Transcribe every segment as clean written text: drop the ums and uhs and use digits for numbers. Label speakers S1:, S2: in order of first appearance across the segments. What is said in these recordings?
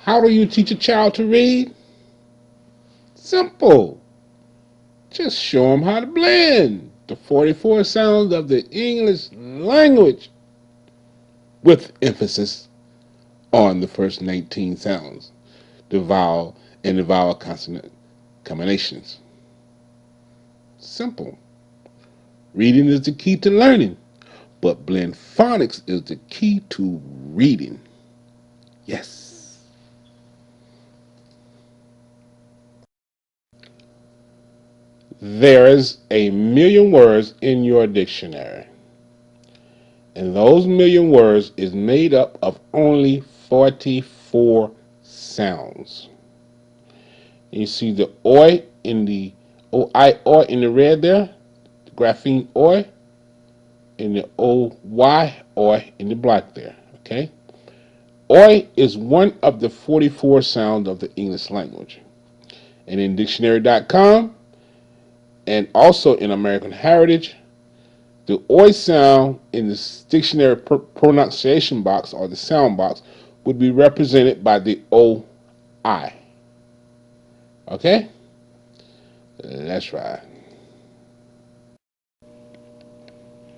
S1: How do you teach a child to read? Simple. Just show them how to blend the 44 sounds of the English language with emphasis on the first 19 sounds, the vowel and the vowel consonant combinations. Simple. Reading is the key to learning, but blend phonics is the key to reading. Yes. There is a million words in your dictionary, and those million words is made up of only 44 sounds. And you see the oi in the oi in the red there, the grapheme oi, and the oi in the black there. Okay, oi is one of the 44 sounds of the English language, and in dictionary.com and also in American Heritage, the oi sound in the dictionary pronunciation box or the sound box would be represented by the oi. Okay, let's try.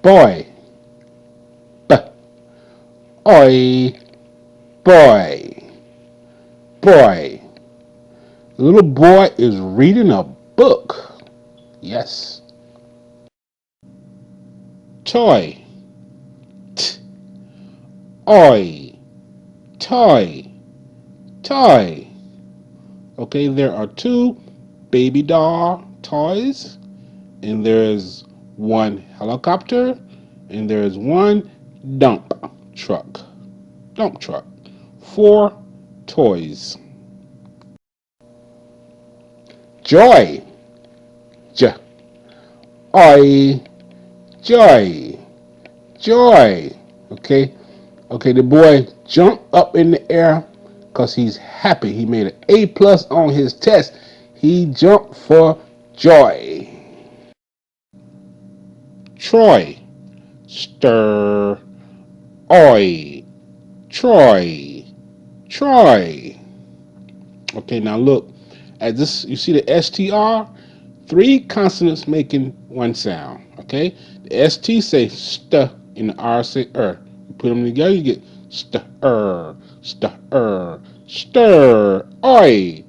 S1: Boy, b, oi, boy, boy. The little boy is reading a book. Yes. Toy, t, oi, toy, toy. Okay, there are two baby doll toys, and there's one helicopter, and there's one dump truck. Dump truck. Four toys. Joy, j, oi, joy, joy. Okay, okay. The boy jumped up in the air because he's happy. He made an A+ on his test. He jumped for joy. Troy, stir, oi, Troy, Troy. Okay, now look at this. You see the STR? Three consonants making one sound. Okay, the ST say st, and the R say You put them together, you get stir, stir, stir, oi,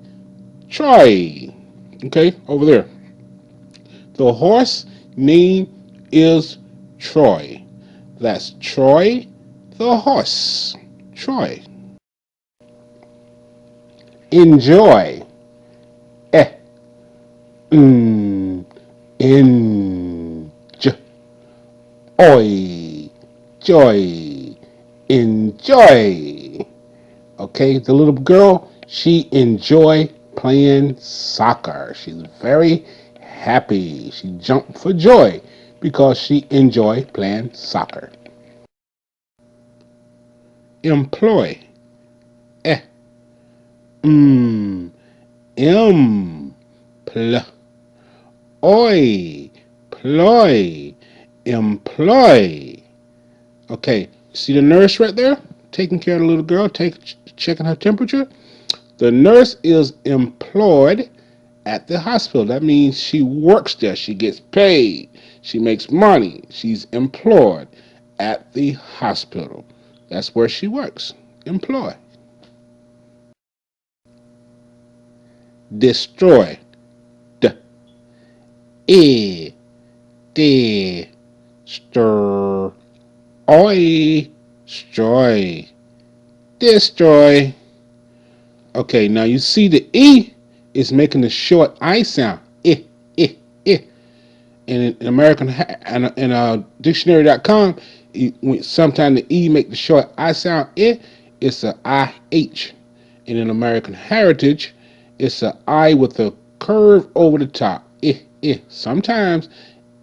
S1: Troy. Okay, over there. The horse name is Troy. That's Troy the horse. Troy. Enjoy. Eh. Oi. Joy. Enjoy. Okay, the little girl, she enjoy playing soccer. She's very happy. She jumped for joy because she enjoy playing soccer. Employ. Eh. Pl. Oi. Ploy. Employ. Okay, see the nurse right there? Taking care of the little girl, checking her temperature. The nurse is employed at the hospital. That means she works there. She gets paid. She makes money. She's employed at the hospital. That's where she works. Employed. Destroy. D. E. D. Stir. Oi. Destroy. Destroy. Okay, now you see the E is making the short I sound. I, I, I. And in American and dictionary.com, sometimes the E make the short I sound. It's a IH. And in American Heritage, it's a I with a curve over the top. Sometimes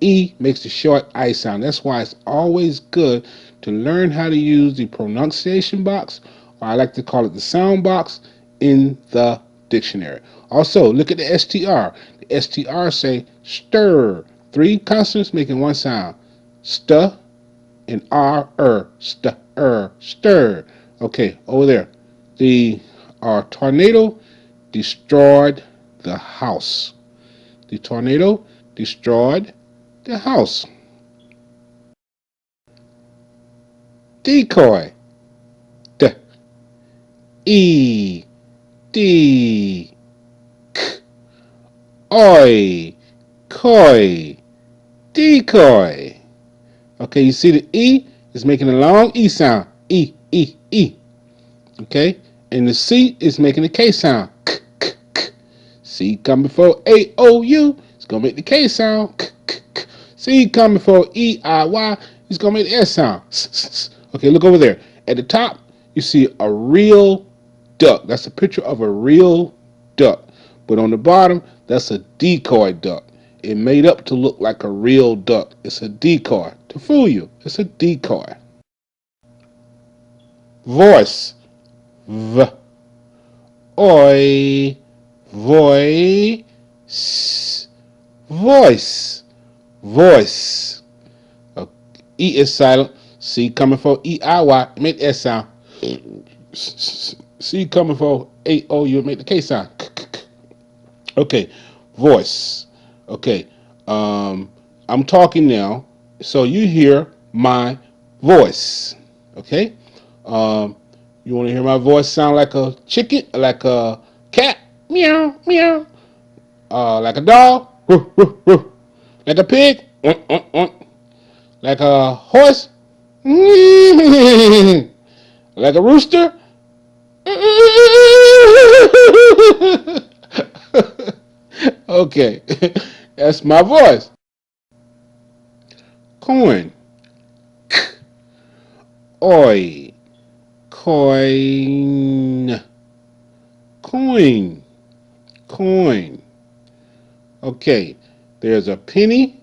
S1: E makes the short I sound. That's why it's always good to learn how to use the pronunciation box, or I like to call it the sound box, in the dictionary. Also, look at the STR. The STR say stir. Three consonants making one sound. St and R, stir, stir. Okay, over there. The Our tornado destroyed the house. The tornado destroyed the house. Decoy. D-E-D-K-O-Y. Koi. Decoy. Okay, you see the E is making a long E sound. E, E, E. Okay? And the C is making the K sound. K, K, K. C come before A-O-U, it's going to make the K sound. K, K, K. C come before E-I-Y, it's going to make the S sound. S, S, S. Okay, look over there. At the top, you see a real duck. That's a picture of a real duck. But on the bottom, that's a decoy duck. It made up to look like a real duck. It's a decoy to fool you. It's a decoy. Voice. V. Oi. Voice. Voice. Voice. E is silent. C coming for E-I-Y. Make the S sound. C coming for A-O-U. Make the K sound. Okay. Voice. Okay. I'm talking now, so you hear my voice. Okay. You want to hear my voice sound like a chicken, like a cat, meow meow, like a dog, woof, woof, woof. Like a pig, like a horse, like a rooster. Okay, that's my voice. Coin. Oi. Coin. Coin. Coin. Okay, there's a penny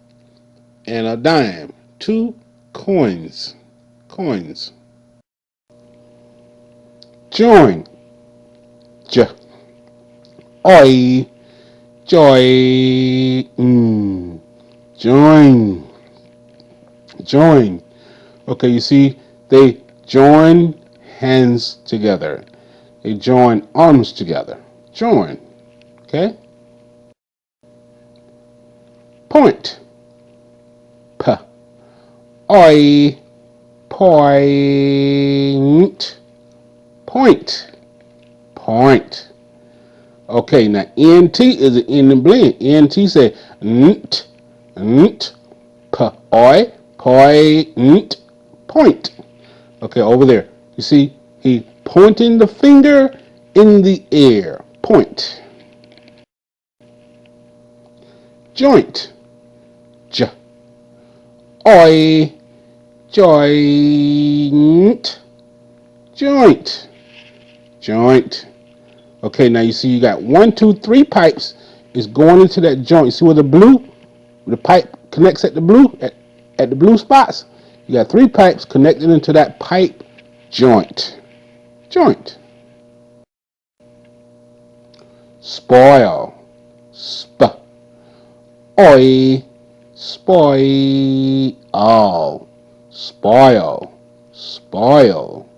S1: and a dime. 2 coins. Coins. Join. J. Oi. Joy. Join. Join. Okay, you see, they join hands together. They join arms together. Join. Okay? Point. P. Oi. Point. Point. Point. Okay, now NT is an end in blend. NT say nt, nt, p, oi, point, point. Okay, over there. You see, he pointing the finger in the air. Point. Joint. J. Oi. Joint. Joint. Joint. Okay, now you see you got 1, 2, 3 pipes is going into that joint. You see where the pipe connects at the blue, at the blue spots? You got 3 pipes connected into that pipe joint. Joint. Spoil. Sp. Oi. Spoil. Spoil. Spoil.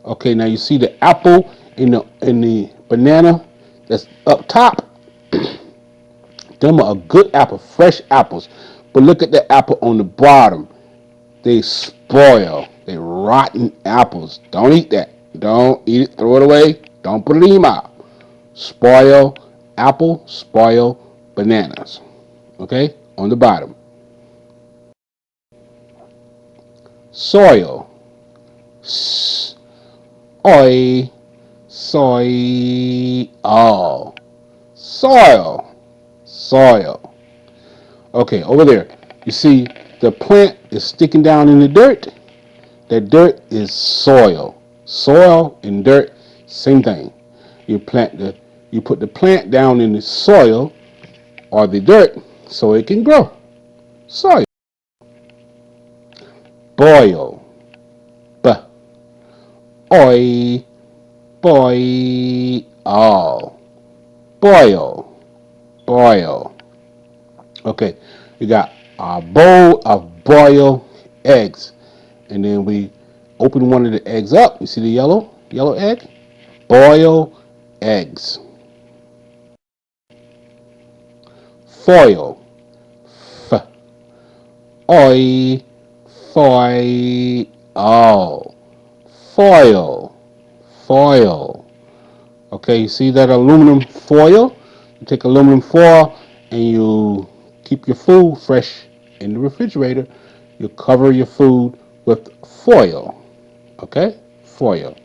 S1: Okay, now you see the apple in the banana that's up top. Them are a good apple, fresh apples. But look at the apple on the bottom. They spoil. They rotten apples. Don't eat that. Don't eat it. Throw it away. Don't put it in your mouth. Spoil apple, spoil bananas. Okay? On the bottom. Soil. Oi. Soil. Soil. Soil. Okay, over there. You see the plant is sticking down in the dirt. That dirt is soil. Soil and dirt, same thing. You put the plant down in the soil or the dirt so it can grow. Soil. Boil. B. Oi. Boil. Boil. Boil. Okay, we got our bowl of boiled eggs. And then we open one of the eggs up. You see the yellow egg? Boil eggs. Foil. F. Oi. Foil. Foil. Foil. Okay, you see that aluminum foil? You take aluminum foil and you keep your food fresh in the refrigerator. You cover your food with foil. Okay? Foil.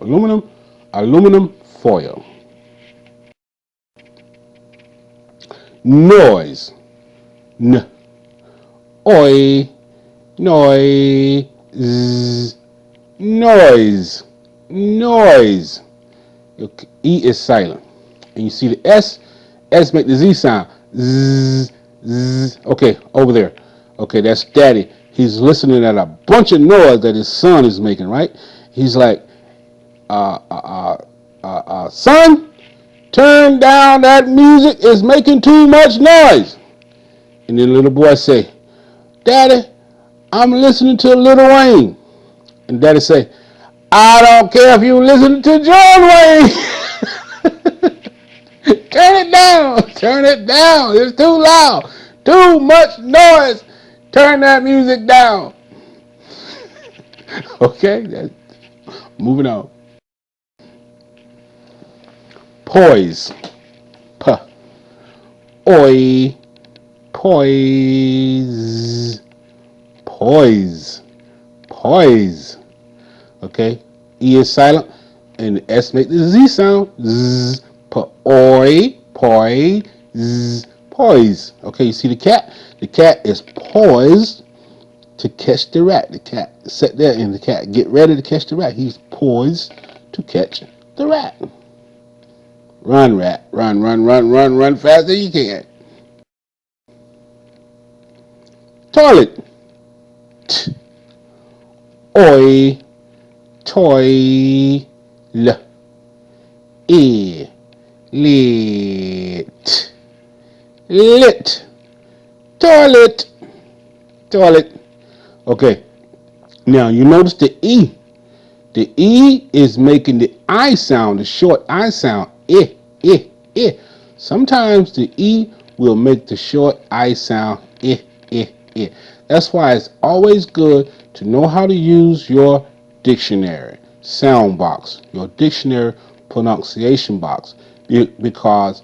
S1: Aluminum foil. Noise. N. Oi. Noise. Noise. Noise. Your E is silent. And you see the S make the Z sound. Zzz, zzz. Okay, over there. Okay, that's daddy. He's listening at a bunch of noise that his son is making, right? He's like, son, turn down that music. It's making too much noise. And then the little boy say, daddy, I'm listening to Lil Wayne. And daddy say, I don't care if you listen to John Wayne. Turn it down. Turn it down. It's too loud. Too much noise. Turn that music down. Okay, moving on. Poise. P. Oi. Poise. Poise. Poise. Okay. E is silent and the S make the Z sound. Z. Oi. Poise. Poise. Okay, you see the cat? The cat is poised to catch the rat. The cat sat there and the cat get ready to catch the rat. He's poised to catch the rat. Run, rat. Run, run, run, run, run fast as you can. Toilet. T. Oi. Toy. L. E. Lit. Lit. Toilet. Toilet. Okay. Now you notice the E. The E is making the I sound, the short I sound. Eh, eh, eh. Sometimes the E will make the short I sound. Eh, eh, eh. That's why it's always good to know how to use your dictionary sound box, your dictionary pronunciation box, because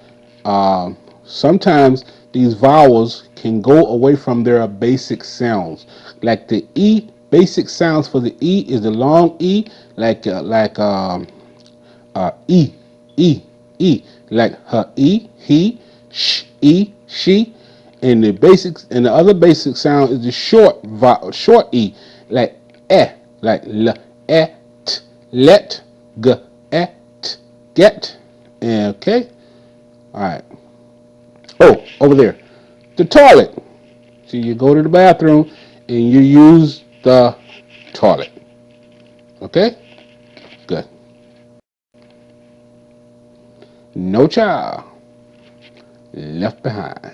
S1: sometimes these vowels can go away from their basic sounds. Like the E, basic sounds for the E is the long E, like E, E, E, like her E, he, E, she, and the other basic sound is the short E, like like l, t, let, g, t, get, okay, all right. Oh, over there, the toilet. So you go to the bathroom and you use the toilet. Okay, good. No child left behind.